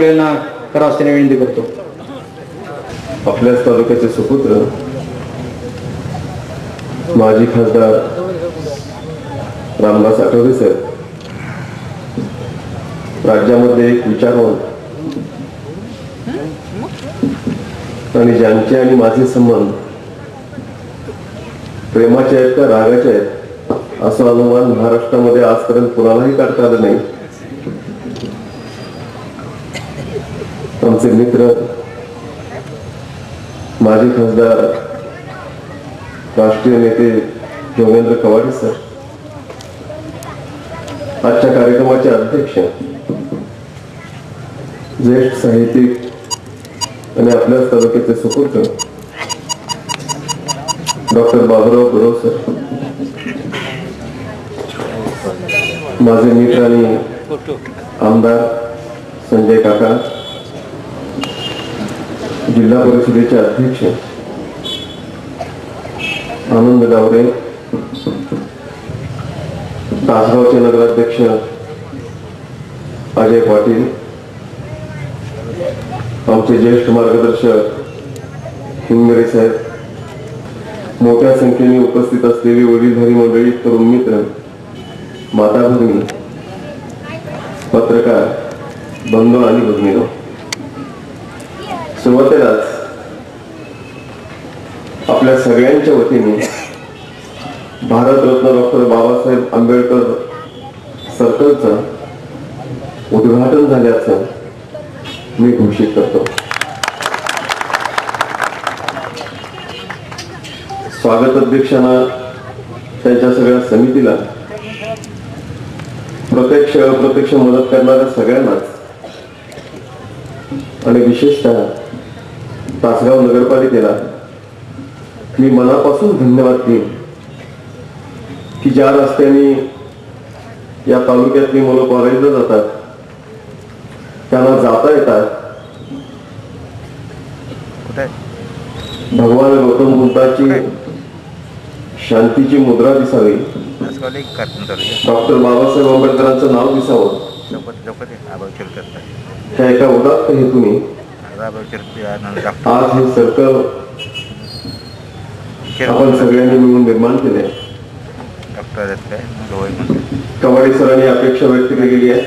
यांना करावयाची विनंती करतो. आपल्याच तालुक्याचे सुपुत्र माजी खासदार रामदास आठवले साहेब राज्यामध्ये एक विचारवंत आणि ज्यांचे आणि माझे संबंध प्रेमाचे आहेत का रागाचे आहेत असं अनुमान महाराष्ट्रामध्ये आजपर्यंत कुणालाही काढता आलं नाही. आमचे मित्र माजी खासदार राष्ट्रीय नेते योगेंद्र कवाडे सर आजच्या कार्यक्रमाचे अध्यक्ष, ज्येष्ठ साहित्यिक आणि आपल्याच तालुक्याचे सुपुत्र डॉक्टर बाबुराव गुरव सर, माझे मित्र आणि आमदार संजय काका, जिल्हा परिषदेचे अध्यक्ष आनंद गावरे, तासगावचे नगराध्यक्ष अजय पाटील, आमचे ज्येष्ठ मार्गदर्शक हिंगरे साहेब, मोठ्या संख्येने उपस्थित असलेली वडीलधारी मंडळी, तरुण मित्र, माता भगिनी, पत्रकार बंधू आणि भगिनीनो, सुरुवातीलाच आपल्या सगळ्यांच्या वतीने भारतरत्न डॉक्टर बाबासाहेब आंबेडकर सर्कलचं उद्घाटन झाल्याचं मी घोषित करतो. स्वागत अध्यक्षांना, त्यांच्या सगळ्या समितीला, प्रत्यक्ष अप्रत्यक्ष मदत करणाऱ्या सगळ्यांनाच आणि विशेषतः तासगाव नगरपालिकेला मी मनापासून धन्यवाद देईन की ज्या रस्त्याने या तालुक्यातली मुलं कॉलेजला जातात त्यांना जाता येतात. भगवान गौतम बुद्धाची शांतीची मुद्रा दिसावी, डॉक्टर बाबासाहेब आंबेडकरांचं नाव दिसावं, ह्या एका उदात्त हेतूने आज हे सर्कल आपण सगळ्यांनी मिळून निर्माण केले. कवाडे सरांनी अपेक्षा व्यक्त केलेली आहे,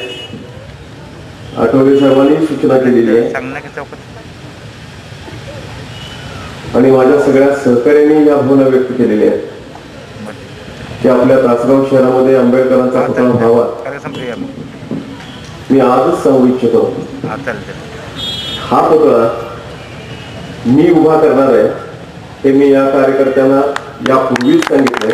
आठवले साहेबांनी सूचना केलेली आहे आणि माझ्या सगळ्या सहकार्यांनी या भावना व्यक्त केलेल्या आहेत की आपल्या तासगाव शहरामध्ये आंबेडकरांचा पुतळा व्हावा. मी आजच सांगू इच्छितो, हा पुतळा मी उभा करणार आहे हे मी या कार्यकर्त्यांना यापूर्वीच सांगितलंय.